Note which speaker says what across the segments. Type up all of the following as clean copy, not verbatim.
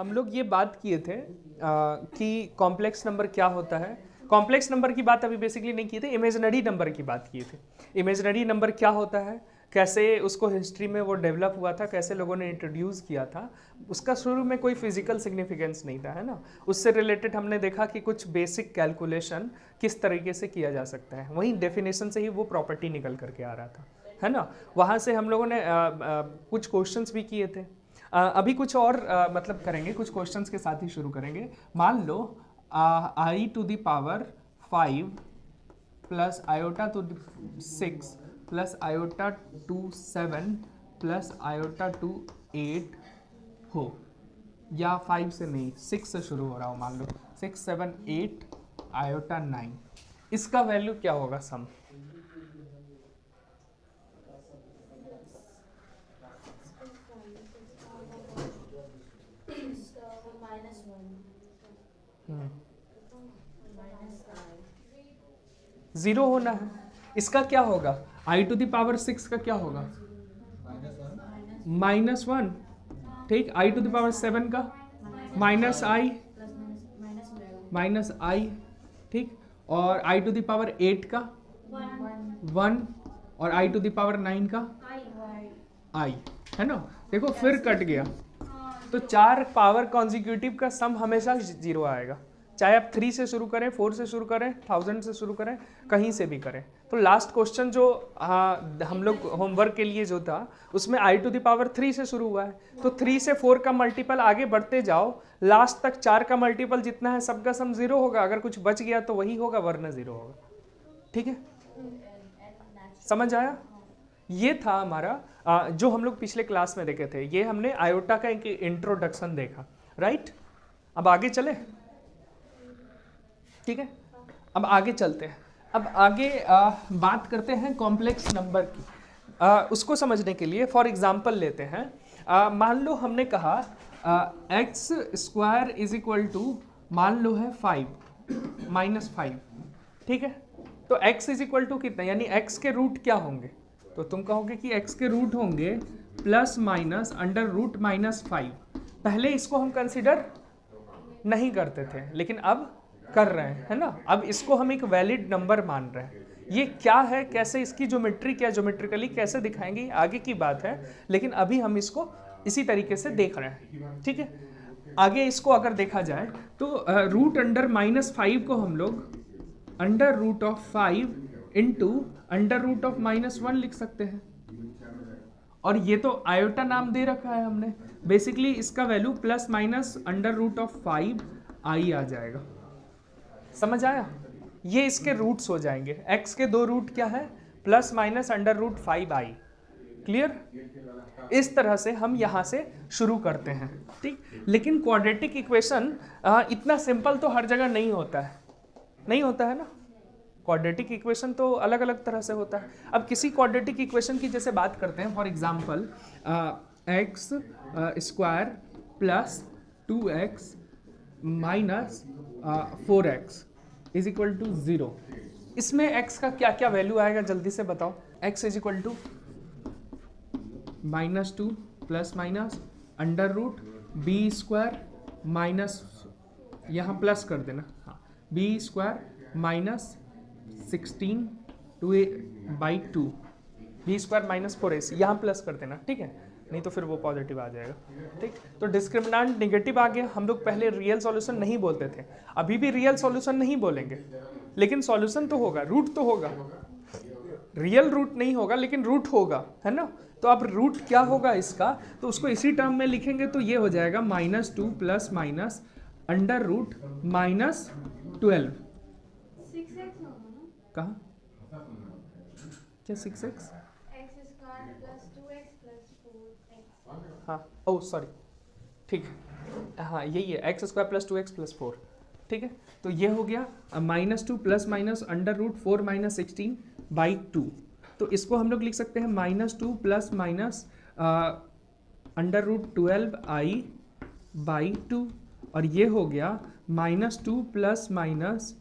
Speaker 1: हम लोग ये बात किए थे कि कॉम्प्लेक्स नंबर क्या होता है। कॉम्प्लेक्स नंबर की बात अभी बेसिकली नहीं किए थे, इमेजिनरी नंबर की बात किए थे। इमेजिनरी नंबर क्या होता है, कैसे उसको हिस्ट्री में वो डेवलप हुआ था, कैसे लोगों ने इंट्रोड्यूस किया था। उसका शुरू में कोई फिजिकल सिग्निफिकेंस नहीं था, है ना। उससे रिलेटेड हमने देखा कि कुछ बेसिक कैलकुलेशन किस तरीके से किया जा सकता है, वहीं डेफिनेशन से ही वो प्रॉपर्टी निकल करके आ रहा था, है ना। वहाँ से हम लोगों ने कुछ क्वेश्चंस भी किए थे। अभी कुछ और मतलब करेंगे, कुछ क्वेश्चंस के साथ ही शुरू करेंगे। मान लो i to the power 5 plus iota to 6 plus iota to 7 plus iota to 8 हो, या 5 से नहीं 6 से शुरू हो रहा हो। मान लो 6 7 8 आयोटा 9, इसका वैल्यू क्या होगा सम? जीरो होना है। इसका क्या होगा? आई टू द पावर 6 का क्या होगा? -1। ठीक, आई टू द पावर 7 का -i। ठीक, और आई टू द पावर 8 का 1, और आई टू द पावर 9 का i, है ना। देखो फिर कट गया, तो 4 पावर कॉन्जिक्यूटिव का सम हमेशा 0 आएगा, चाहे आप 3 से शुरू करें, 4 से शुरू करें, 1000 से शुरू करें, कहीं से भी करें। तो लास्ट क्वेश्चन जो हम लोग होमवर्क के लिए जो था, उसमें आई टू द पावर 3 से शुरू हुआ है, तो 3 से 4 का मल्टीपल आगे बढ़ते जाओ, लास्ट तक 4 का मल्टीपल जितना है सबका सम 0 होगा। अगर कुछ बच गया तो वही होगा, वरना 0 होगा। ठीक है, समझ आया? ये था हमारा जो हम लोग पिछले क्लास में देखे थे। ये हमने आयोटा का एक इंट्रोडक्शन देखा, राइट। अब आगे चले, ठीक है। अब आगे चलते हैं। अब आगे बात करते हैं कॉम्प्लेक्स नंबर की। उसको समझने के लिए फॉर एग्जांपल लेते हैं। मान लो हमने कहा X square is equal to, मान लो है 5 -5, ठीक है। तो x इज इक्वल टू कितना, यानी x के रूट क्या होंगे? तो तुम कहोगे कि x के रूट होंगे प्लस माइनस अंडर रूट -5। पहले इसको हम कंसिडर नहीं करते थे, लेकिन अब कर रहे हैं, है ना। अब इसको हम एक वैलिड नंबर मान रहे हैं। ये क्या है, कैसे इसकी ज्योमेट्री क्या, ज्योमेट्रिकली कैसे दिखाएंगे, आगे की बात है, लेकिन अभी हम इसको इसी तरीके से देख रहे हैं, ठीक है। आगे इसको अगर देखा जाए तो रूट अंडर -5 को हम लोग under root of 5 into under root of -1 लिख सकते हैं। और ये तो आयोटा नाम दे रखा है हमने, बेसिकली इसका value plus minus under root of 5 I आ जाएगा। समझ आया? ये इसके रूट्स हो जाएंगे। x के 2 रूट क्या है? प्लस माइनस अंडर रूट 5 आई। क्लियर? इस तरह से हम यहाँ से शुरू करते हैं, ठीक। लेकिन क्वाड्रेटिक इक्वेशन इतना सिंपल तो हर जगह नहीं होता है, नहीं होता है ना। क्वाड्रेटिक इक्वेशन तो अलग अलग तरह से होता है। अब किसी क्वाड्रेटिक इक्वेशन की जैसे बात करते हैं, for example X square plus 2x minus 4x is equal to 0। इसमें x का क्या क्या वैल्यू आएगा, जल्दी से बताओ। x is equal to -2 plus minus under root B square minus, यहाँ प्लस कर देना, हाँ, B square minus 16 by 2, B square minus 4ac, यहाँ प्लस कर देना, ठीक है, नहीं तो फिर वो पॉजिटिव आ जाएगा, ठीक। तो डिस्क्रिमिनेंट नेगेटिव आ गया। हम लोग पहले रियल सॉल्यूशन नहीं बोलते थे, अभी भी रियल सॉल्यूशन नहीं बोलेंगे, लेकिन सॉल्यूशन तो होगा, रूट तो होगा। रियल रूट नहीं होगा लेकिन रूट होगा, है ना। तो अब रूट क्या होगा इसका, तो उसको इसी टर्म में लिखेंगे, तो ये हो जाएगा -2 प्लस माइनस अंडर रूट -12। कहाँ, क्या 6x? हाँ, ओह सॉरी, ठीक है, हाँ यही है, x square plus 2x plus 4, ठीक है। तो ये हो गया -2 plus minus under root 4 minus 16 by 2। तो इसको हम लोग लिख सकते हैं -2 plus minus under root 12i by 2, और ये हो गया -2 plus minus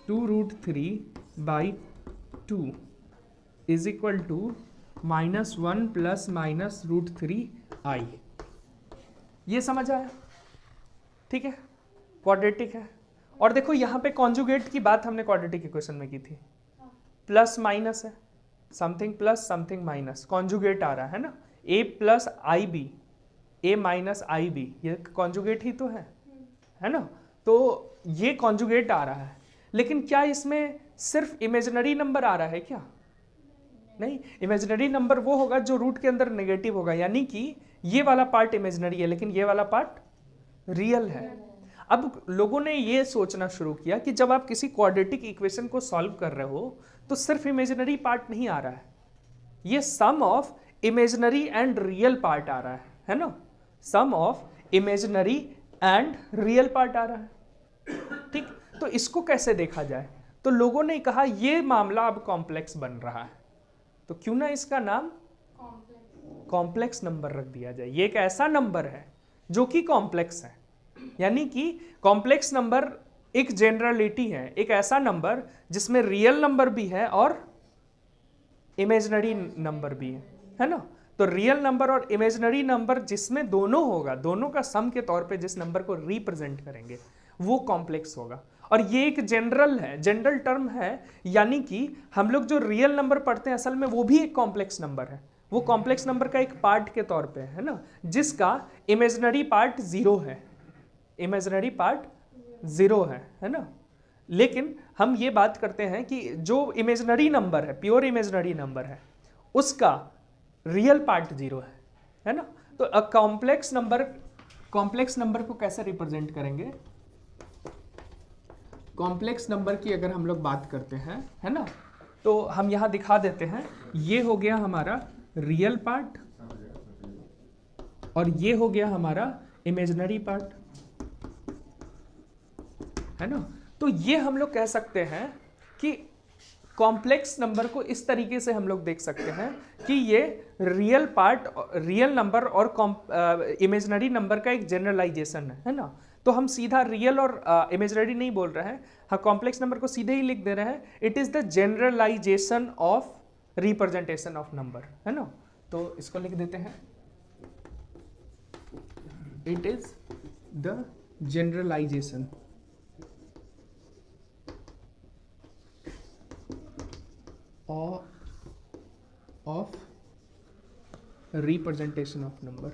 Speaker 1: 2√3 by 2 is equal to -1 plus minus √3i। ये समझ आया? ठीक है, क्वाड्रेटिक है। और देखो यहाँ पे कॉन्जुगेट की बात हमने क्वाड्रेटिक इक्वेशन में की थी, प्लस माइनस है, something plus something minus, conjugate आ रहा है ना, a plus I b, a minus I b, ये कॉन्जुगेट ही तो है ना। तो ये कॉन्जुगेट आ रहा है, लेकिन क्या इसमें सिर्फ इमेजिनरी नंबर आ रहा है क्या? नहीं, इमेजिनरी नंबर वो होगा जो रूट के अंदर नेगेटिव होगा, यानी कि ये वाला पार्ट इमेजिनरी है लेकिन ये वाला पार्ट रियल है। अब लोगों ने ये सोचना शुरू किया कि जब आप किसी क्वाड्रेटिक इक्वेशन को सॉल्व कर रहे हो तो सिर्फ इमेजिनरी पार्ट नहीं आ रहा है, ये sum of imaginary and real part आ रहा है ना, sum of imaginary and real part आ रहा है। ठीक, तो इसको कैसे देखा जाए? तो लोगों ने कहा ये मामला अब कॉम्प्लेक्स बन रहा है, तो क्यों ना इसका नाम कॉम्प्लेक्स नंबर रख दिया जाए। ये एक ऐसा नंबर है जो कि कॉम्प्लेक्स है, यानी कि कॉम्प्लेक्स नंबर एक जनरलिटी है, एक ऐसा नंबर जिसमें रियल नंबर भी है और इमेजिनरी नंबर भी है ना। तो रियल नंबर और इमेजिनरी नंबर जिसमें दोनों होगा, दोनों का सम के तौर पे जिस नंबर को रिप्रेजेंट करेंगे वो कॉम्प्लेक्स होगा। और ये एक जनरल है, जनरल टर्म है, यानी कि हम लोग जो रियल नंबर पढ़ते हैं असल में वो भी एक कॉम्प्लेक्स नंबर है, वो कॉम्प्लेक्स नंबर का एक पार्ट के तौर पे है ना, जिसका इमेजिनरी पार्ट जीरो है, इमेजिनरी पार्ट जीरो है ना। लेकिन हम ये बात करते हैं कि जो इमेजिनरी नंबर है, प्योर इमेजिनरी नंबर है, उसका रियल पार्ट जीरो है ना। तो कॉम्प्लेक्स नंबर को कैसे रिप्रेजेंट करेंगे? कॉम्प्लेक्स नंबर की अगर हम लोग बात करते हैं, है ना, तो हम यहां दिखा देते हैं, ये हो गया हमारा रियल पार्ट और ये हो गया हमारा इमेजिनरी पार्ट, है ना। तो ये हम लोग कह सकते हैं कि कॉम्प्लेक्स नंबर को इस तरीके से हम लोग देख सकते हैं कि ये रियल पार्ट, रियल नंबर और इमेजिनरी नंबर का एक जनरलाइजेशन है ना। तो हम सीधा रियल और इमेजिनरी नहीं बोल रहे हैं, हम कॉम्प्लेक्स नंबर को सीधे ही लिख दे रहे हैं, it is the generalization of representation of number, है ना। तो इसको लिख देते हैं, it is the generalization of representation of number।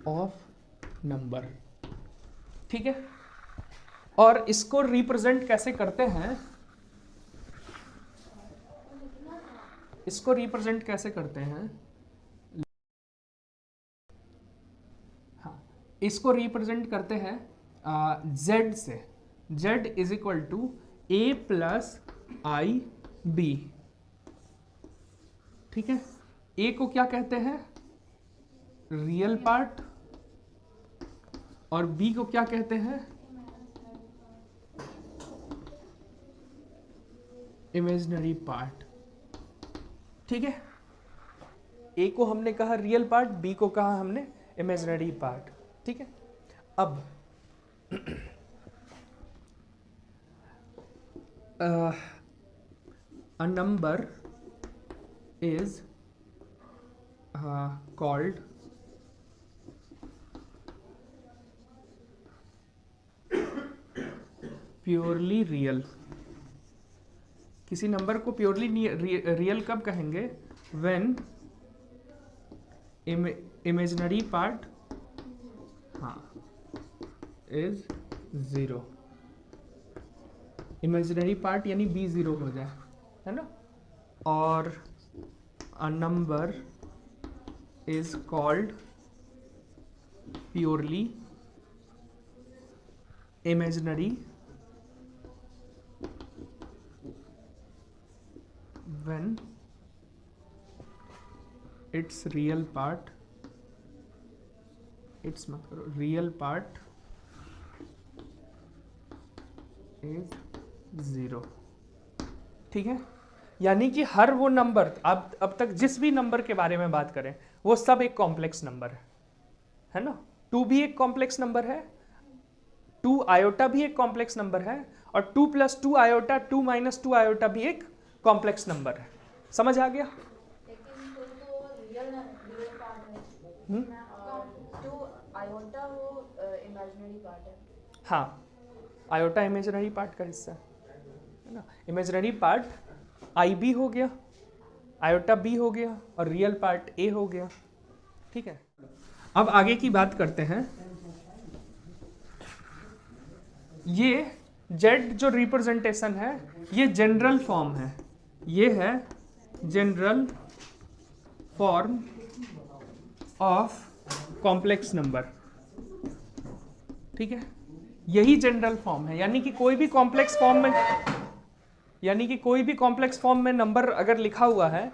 Speaker 1: Of number, ठीक है। और इसको रिप्रेजेंट कैसे करते हैं? इसको रिप्रेजेंट कैसे करते हैं? हाँ, इसको रिप्रेजेंट करते हैं z से, z is equal to a plus I B, ठीक है। a को क्या कहते हैं? रियल पार्ट, और b को क्या कहते हैं? इमेजिनरी पार्ट, ठीक है। a को हमने कहा रियल पार्ट, b को कहा हमने इमेजिनरी पार्ट, ठीक है। अब a number is called purely real. किसी नंबर को प्योरली रियल कब कहेंगे? When imaginary part is zero, imaginary part यानी b जीरो हो जाए, है ना। और a number is called purely imaginary when it's real part, it's मत करो, रियल पार्ट इज जीरो, ठीक है। यानी कि हर वो नंबर, अब तक जिस भी नंबर के बारे में बात करें वो सब एक कॉम्प्लेक्स नंबर है ना। 2 भी एक कॉम्प्लेक्स नंबर है, 2 आयोटा भी एक कॉम्प्लेक्स नंबर है, और 2 + 2 आयोटा, 2 - 2 आयोटा भी एक कॉम्प्लेक्स नंबर है। समझ आ गया?
Speaker 2: तो आयोटा वो इमेजिनरी पार्ट है।
Speaker 1: हाँ, आयोटा इमेजिनरी पार्ट का हिस्सा है ना। इमेजिनरी पार्ट आई बी हो गया, आयोटा बी हो गया और रियल पार्ट ए हो गया। ठीक है, अब आगे की बात करते हैं। ये जेड जो रिप्रेजेंटेशन है ये जनरल फॉर्म है, ये है general form of complex number. ठीक है, यही जनरल फॉर्म है, यानी कि कोई भी कॉम्प्लेक्स फॉर्म में नंबर अगर लिखा हुआ है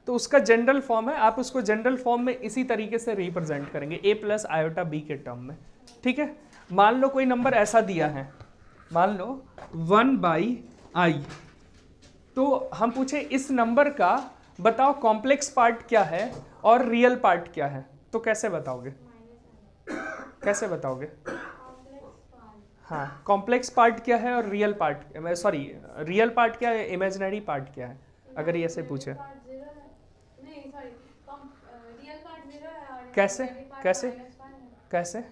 Speaker 1: तो उसका जनरल फॉर्म है, आप उसको जनरल फॉर्म में इसी तरीके से रिप्रेजेंट करेंगे a प्लस आयोटा b के टर्म में। ठीक है, मान लो कोई नंबर ऐसा दिया है, मान लो 1/i, तो हम पूछे इस नंबर का बताओ कॉम्प्लेक्स पार्ट क्या है और रियल पार्ट क्या है, तो कैसे बताओगे? कैसे बताओगे? हाँ, कॉम्प्लेक्स पार्ट क्या है और real part, sorry real part क्या है, इमेजिनरी पार्ट क्या है, अगर ये ऐसे पूछे। कैसे कैसे कैसे?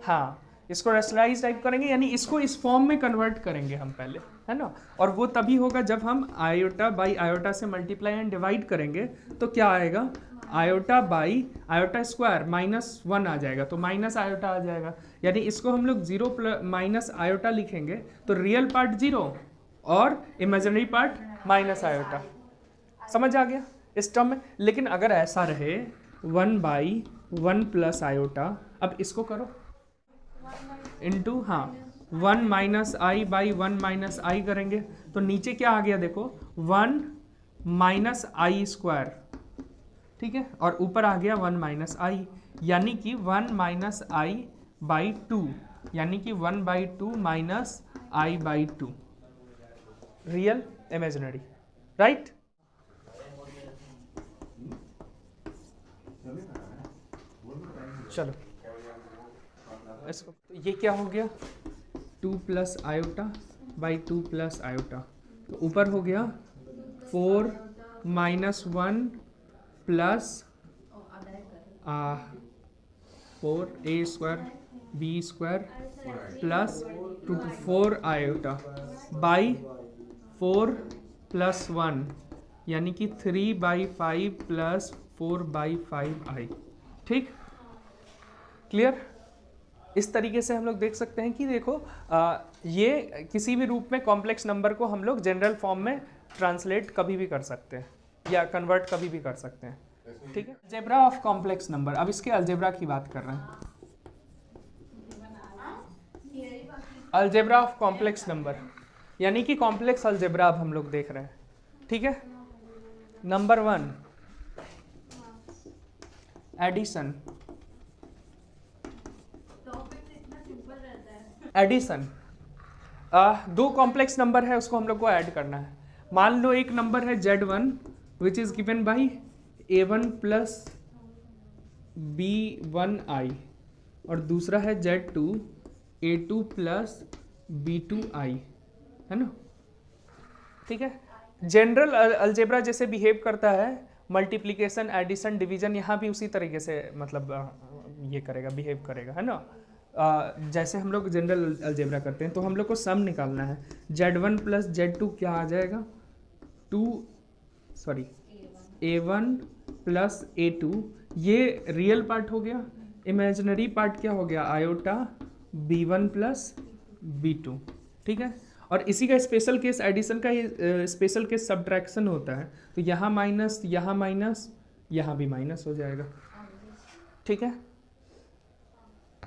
Speaker 1: हाँ, इसको रैशनलाइज टाइप करेंगे, यानी इसको इस फॉर्म में कन्वर्ट करेंगे हम पहले, है ना। और वो तभी होगा जब हम आयोटा बाई आयोटा से मल्टीप्लाई एंड डिवाइड करेंगे, तो क्या आएगा, आयोटा बाई आयोटा स्क्वायर -1 आ जाएगा, तो माइनस आयोटा आ जाएगा, यानी इसको हम लोग 0 माइनस आयोटा लिखेंगे, तो रियल पार्ट 0 और इमेजिनरी पार्ट माइनस आयोटा। समझ आ गया इस टर्म में? लेकिन अगर ऐसा रहे 1/1 प्लस आयोटा, अब इसको करो इंटू, हाँ 1 माइनस आई बाई 1 माइनस आई करेंगे, तो नीचे क्या आ गया देखो, 1 माइनस आई स्क्वायर। ठीक है, और ऊपर आ गया 1 माइनस आई, यानी कि 1 माइनस आई बाई 2, यानी कि 1/2 minus I by 2। Real imaginary, right. चलो इसको, तो ये क्या हो गया, 2 plus iota by 2 plus iota, तो ऊपर हो गया 4 minus 1 plus 4a square b square plus 2 to 4 iota by 4 plus 1, यानी कि 3/5 प्लस 4/5 आई। ठीक, क्लियर? इस तरीके से हम लोग देख सकते हैं कि देखो ये किसी भी रूप में कॉम्प्लेक्स नंबर को हम लोग जनरल फॉर्म में ट्रांसलेट कभी भी कर सकते हैं या कन्वर्ट कभी भी कर सकते हैं। ठीक है, अलजेब्रा ऑफ कॉम्प्लेक्स नंबर, अब इसके अलजेब्रा की बात कर रहे हैं। अलजेब्रा ऑफ कॉम्प्लेक्स नंबर, यानी कि कॉम्प्लेक्स अलजेब्रा अब हम लोग देख रहे हैं। ठीक है, नंबर 1 एडिशन। एडिशन, दो कॉम्प्लेक्स नंबर है, उसको हम लोग को ऐड करना है। मान लो एक नंबर है Z1 which is given by A1 plus B1i, और दूसरा है Z2 A2 प्लस B2i, है ना। ठीक है, जनरल अलजेब्रा जैसे बिहेव करता है, मल्टीप्लिकेशन एडिशन डिवीजन, यहाँ भी उसी तरीके से मतलब ये करेगा, बिहेव करेगा, है ना। जैसे हम लोग जनरल अलजेब्रा करते हैं, तो हम लोग को सम निकालना है। Z1 प्लस Z2 क्या आ जाएगा, A1 प्लस A2, ये रियल पार्ट हो गया। इमेजिनरी पार्ट क्या हो गया, आयोटा B1 प्लस B2। ठीक है, और इसी का स्पेशल केस एडिशन का ही स्पेशल केस सब्ट्रैक्शन होता है, तो यहाँ माइनस, यहाँ माइनस, यहाँ भी माइनस हो जाएगा। ठीक है,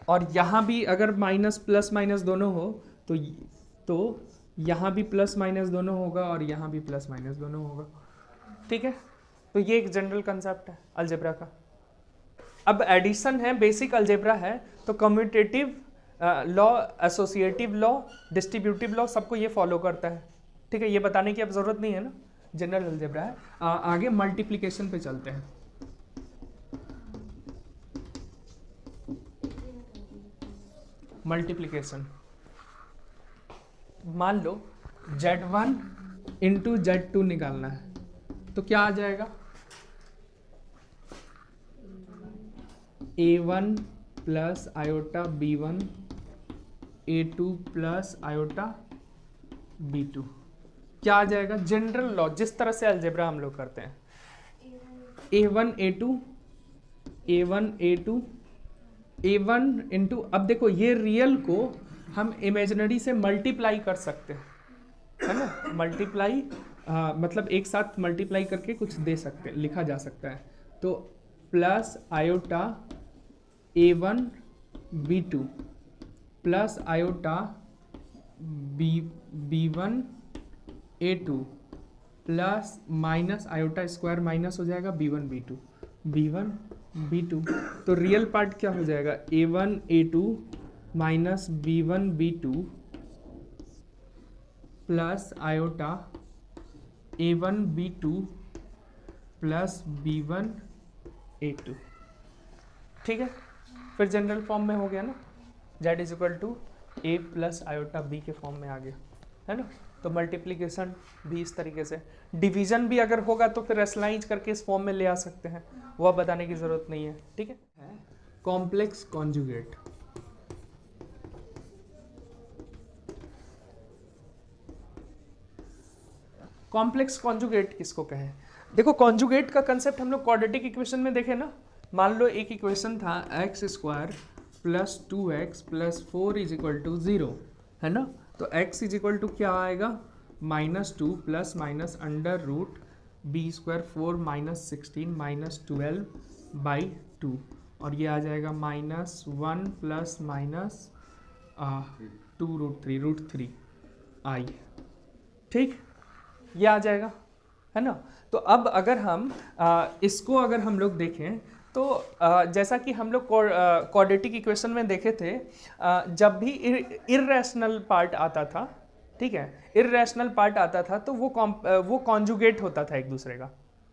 Speaker 1: और यहाँ भी अगर माइनस प्लस माइनस दोनों हो तो यहाँ भी प्लस माइनस दोनों होगा और यहाँ भी प्लस माइनस दोनों होगा। ठीक है, तो ये एक जनरल कंसेप्ट है अलजेब्रा का। अब एडिशन है, बेसिक अलजेब्रा है, तो commutative law, associative law, distributive law, सबको ये फॉलो करता है। ठीक है, ये बताने की अब जरूरत नहीं है ना, जनरल अलजेब्रा है। आगे मल्टीप्लिकेशन पे चलते हैं। मल्टीप्लिकेशन, मान लो Z1 इंटू Z2 निकालना है, तो क्या आ जाएगा, A1 plus iota B1 A2 plus iota B2 क्या आ जाएगा? जनरल लॉ जिस तरह से अलजेब्रा हम लोग करते हैं, A1 A2 A1 A2 A1 into, अब देखो ये रियल को हम इमेजिनरी से मल्टीप्लाई कर सकते हैं, है ना? मल्टीप्लाई मतलब एक साथ मल्टीप्लाई करके कुछ दे सकते हैं, लिखा जा सकता है। तो plus iota A1 B2 plus iota B1 A2 plus minus iota square minus हो जाएगा B1 B2 तो रियल पार्ट क्या हो जाएगा? A1 A2 minus B1 B2 plus iota A1 B2 plus B1 A2। ठीक है, फिर जनरल फॉर्म में हो गया ना, Z is equal to A plus iota B के फॉर्म में आ गया, है ना? तो मल्टीप्लिकेशन भी इस तरीके से, डिवीजन भी अगर होगा तो फिर रेशनलाइज करके इस फॉर्म में ले आ सकते हैं, वह बताने की जरूरत नहीं है। ठीक है, कॉम्प्लेक्स कॉन्जुगेट। कॉम्प्लेक्स कॉन्जुगेट किसको कहें? देखो कॉन्जुगेट का कंसेप्ट हम लोग क्वाड्रेटिक इक्वेशन में देखे ना। मान लो एक इक्वेशन था X square plus 2x plus 4 is equal to 0, है ना? तो x इज इक्वल टू क्या आएगा? -2 plus minus under root B square 4 minus 16 minus 12/2, और ये आ जाएगा -1 प्लस माइनस 2√3 आई। ठीक, ये आ जाएगा, है ना? तो अब अगर हम इसको अगर हम लोग देखें तो जैसा कि हम लोग क्वाड्रेटिक इक्वेशन में देखे थे, जब भी इर्रेशनल पार्ट आता था, ठीक है, इर्रेशनल पार्ट आता था तो वो कॉन्जुगेट होता था एक दूसरे का,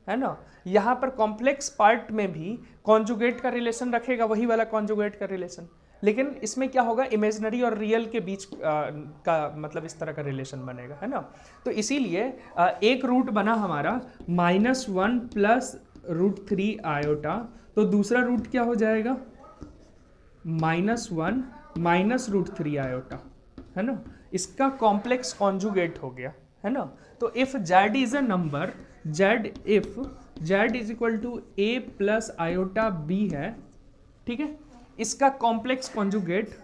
Speaker 1: है ना? यहाँ पर कॉम्प्लेक्स पार्ट में भी कॉन्जुगेट का रिलेशन रखेगा, वही वाला कॉन्जुगेट का रिलेशन, लेकिन इसमें क्या होगा? इमेजिनरी और रियल के बीच का मतलब इस तरह का रिलेशन बनेगा, है ना? तो इसीलिए एक रूट बना हमारा -1 प्लस √3 आयोटा, तो दूसरा रूट क्या हो जाएगा? -1 माइनस √3 आयोटा, है ना? इसका कॉम्प्लेक्स कॉन्जुगेट हो गया, है ना? तो if z is a number, if z is equal to a plus iota b है, ठीक है, इसका कॉम्प्लेक्स कॉन्जुगेट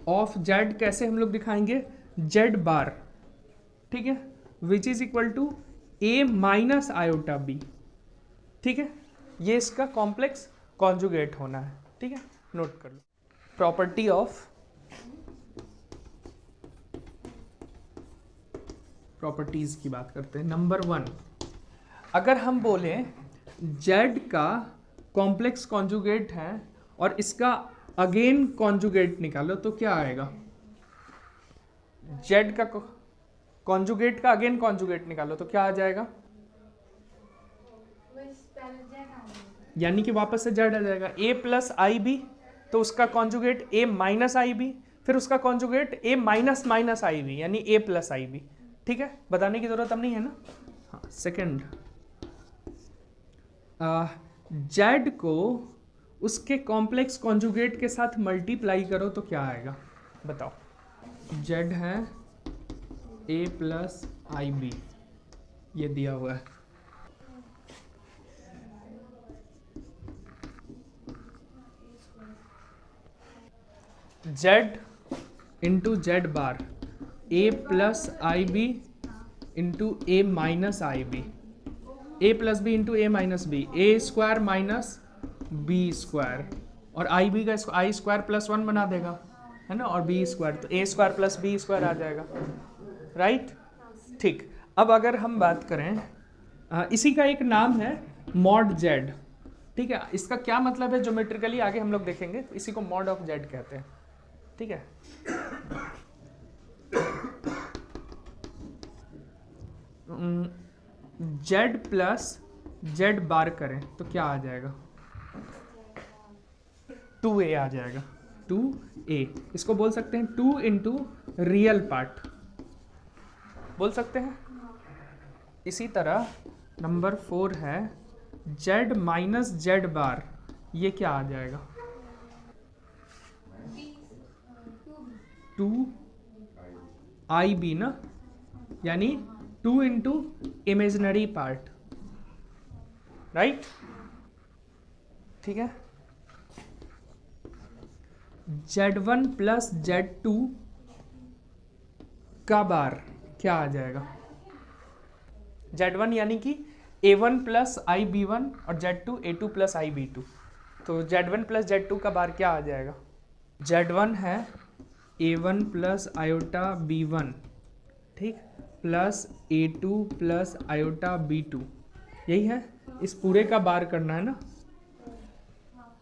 Speaker 1: ऑफ z कैसे हम लोग दिखाएंगे? z बार, ठीक है, which is equal to a minus iota b। ठीक है, ये इसका कॉम्प्लेक्स कॉन्जुगेट होना है। ठीक है, नोट कर लो। प्रॉपर्टी ऑफ प्रॉपर्टीज की बात करते हैं। नंबर 1, अगर हम बोले z का कॉम्प्लेक्स कॉन्जुगेट है और इसका अगेन कॉन्जुगेट निकालो तो क्या आएगा? z का कॉन्जुगेट का अगेन कॉन्जुगेट निकालो तो क्या आ जाएगा? यानी कि वापस से z आ जाएगा। a प्लस आई बी, तो उसका conjugate a minus I B, फिर उसका conjugate a minus minus I B, यानी a प्लस आई बी। ठीक है, बताने की जरूरत अब नहीं है ना। हाँ, सेकेंड, z को उसके कॉम्प्लेक्स कॉन्जुगेट के साथ मल्टीप्लाई करो तो क्या आएगा? बताओ। z है a प्लस आई बी, ये दिया हुआ है। z into Z bar, a plus I B into a minus I B, a plus B into a minus B, a square minus b square, और आई बी का आई square plus 1 बना देगा, है ना, और b स्क्वायर, तो a square plus b square आ जाएगा, राइट। ठीक, अब अगर हम बात करें, इसी का एक नाम है मॉड z। ठीक है, इसका क्या मतलब है ज्योमेट्रिकली आगे हम लोग देखेंगे, इसी को मॉड ऑफ z कहते हैं। ठीक है, z प्लस जेड बार करें तो क्या आ जाएगा? 2a आ जाएगा, 2a। इसको बोल सकते हैं 2 इंटू रियल पार्ट, बोल सकते हैं, इसी तरह नंबर 4 है z माइनस जेड बार, ये क्या आ जाएगा? 2IB ना, यानी 2 इंटू इमेजिनरी पार्ट, राइट? ठीक है। Z1 प्लस Z2 का बार क्या आ जाएगा? Z1 यानी कि A1 प्लस IB1 और Z2 A2 प्लस IB2, तो Z1 प्लस Z2 का बार क्या आ जाएगा? Z1 है A1 प्लस आयोटा B1, ठीक, plus A2 plus iota B2, यही है। इस पूरे का बार करना है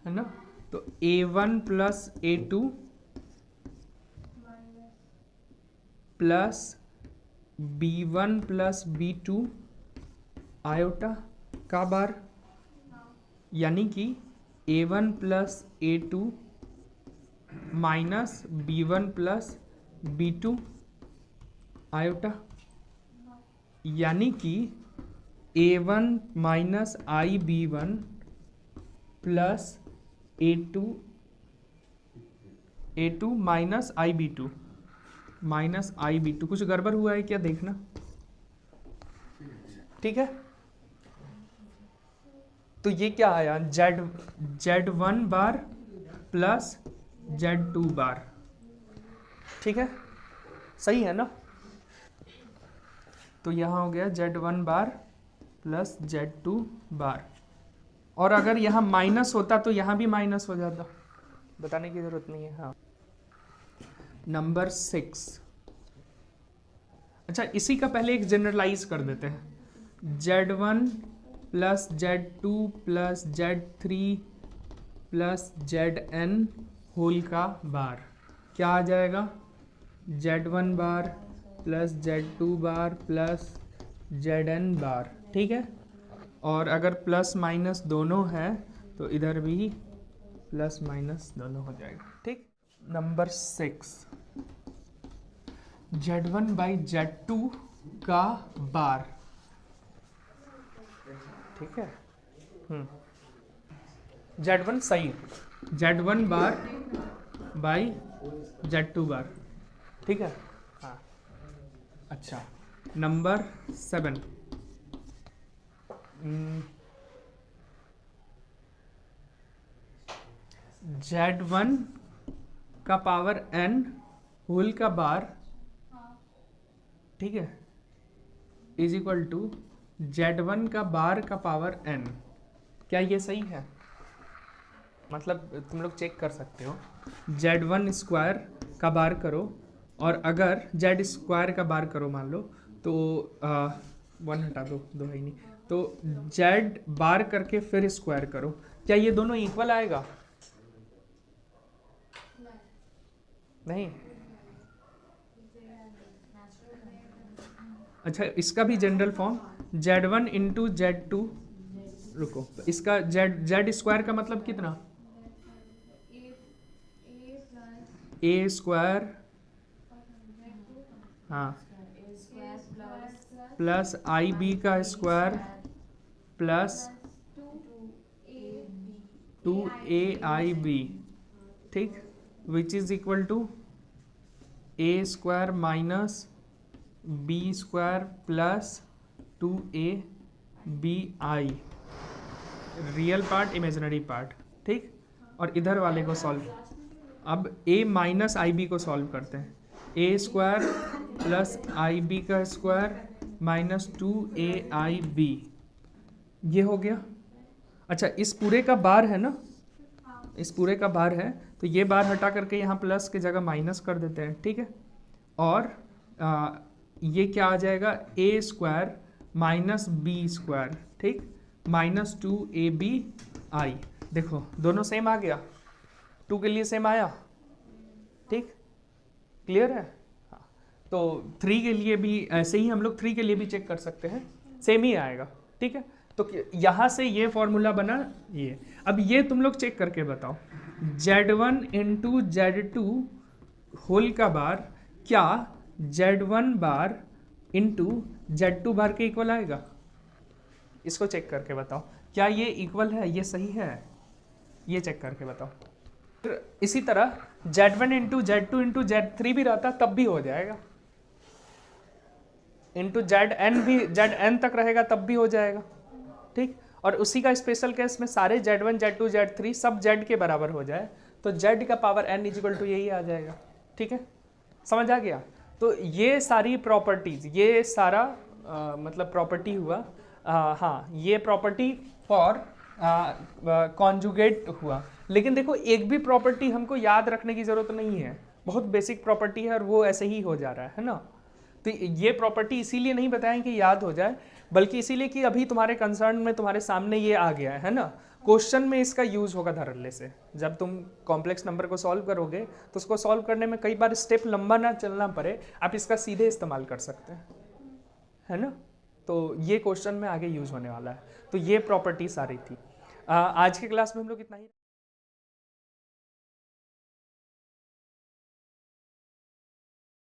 Speaker 1: ना, तो A1 plus A2 plus B1 plus B2 iota का बार, यानी कि A1 plus A2 minus B1 plus B2 iota, यानी कि A1 minus IB1 plus A2 minus IB2 कुछ गड़बड़ हुआ है क्या, देखना, ठीक है। तो ये क्या आया? Z1 बार प्लस Z2 बार, ठीक है, सही है ना? तो यहाँ हो गया Z1 बार प्लस Z2 बार, और अगर यहाँ माइनस होता तो यहाँ भी माइनस हो जाता, बताने की जरूरत नहीं है। हाँ, नंबर 6। अच्छा, इसी का पहले एक जनरलाइज कर देते हैं। Z1 plus Z2 plus Z3 plus Zn whole का बार क्या आ जाएगा? Z1 bar plus Z2 bar plus Zn bar, ठीक है। और अगर प्लस माइनस दोनों है तो इधर भी प्लस माइनस दोनों हो जाएगा, ठीक। नंबर 6, Z1 बाई Z2 का बार, ठीक है। Z1 सही, Z1 बार बाई Z2 बार, ठीक है। हाँ, अच्छा, नंबर 7, Z1 का पावर n होल का बार, ठीक है, इज इक्वल टू Z1 का बार का पावर n। क्या ये सही है? मतलब तुम लोग चेक कर सकते हो, Z1 स्क्वायर का बार करो, और अगर Z स्क्वायर का बार करो मान लो, तो 1 हटा दो, 2 है ही नहीं, तो Z बार करके फिर स्क्वायर करो, क्या ये दोनों इक्वल आएगा? नहीं। अच्छा, इसका भी general form Z1 into Z2, रुको, इसका Z स्क्वायर का मतलब कितना? A स्क्वायर, हाँ, प्लस IB का स्क्वायर प्लस 2AIB, ठीक, which is equal to A square minus B square plus 2ABI, real part imaginary part, ठीक। और इधर वाले को सॉल्व, अब A माइनस IB को सॉल्व करते हैं। A स्क्वायर प्लस IB का स्क्वायर माइनस 2AIB, ये हो गया। अच्छा, इस पूरे का बार है ना, इस पूरे का बार है, तो ये बार हटा करके यहाँ प्लस की जगह माइनस कर देते हैं, ठीक है। और ये क्या आ जाएगा? A square minus B square, ठीक, माइनस 2ABI। देखो दोनों सेम आ गया, 2 के लिए सेम आया, ठीक, क्लियर है। हाँ, तो 3 के लिए भी ऐसे ही हम लोग 3 के लिए भी चेक कर सकते हैं, सेम ही आएगा, ठीक है। तो यहाँ से ये फॉर्मूला बना ये। अब ये तुम लोग चेक करके बताओ, Z1 इंटू Z2 होल का बार क्या Z1 बार इंटू Z2 भर के इक्वल आएगा? इसको चेक करके बताओ, क्या ये इक्वल है, ये सही है, ये चेक करके बताओ। फिर इसी तरह Z1 into Z2 into Z3 भी रहता तब भी हो जाएगा, इंटू Zn भी, Zn तक रहेगा तब भी हो जाएगा, ठीक। और उसी का स्पेशल केस में सारे Z1 Z2 Z3 सब Z के बराबर हो जाए तो Z का पावर n इक्वल टू यही आ जाएगा, ठीक है, समझ आ गया। तो ये सारी प्रॉपर्टीज, ये सारा मतलब प्रॉपर्टी हुआ, हाँ ये प्रॉपर्टी फॉर कॉन्जुगेट हुआ। लेकिन देखो एक भी प्रॉपर्टी हमको याद रखने की ज़रूरत नहीं है, बहुत बेसिक प्रॉपर्टी है और वो ऐसे ही हो जा रहा है ना। तो ये प्रॉपर्टी इसीलिए नहीं बताएं कि याद हो जाए, बल्कि इसीलिए कि अभी तुम्हारे कंसर्न में तुम्हारे सामने ये आ गया है ना, क्वेश्चन में इसका यूज होगा धड़ल्ले से। जब तुम कॉम्प्लेक्स नंबर को सॉल्व करोगे तो उसको सॉल्व करने में कई बार स्टेप लंबा ना चलना पड़े, आप इसका सीधे इस्तेमाल कर सकते हैं, है ना। तो ये क्वेश्चन में आगे यूज होने वाला है। तो ये प्रॉपर्टी सारी थी। आज के क्लास में हम लोग इतना ही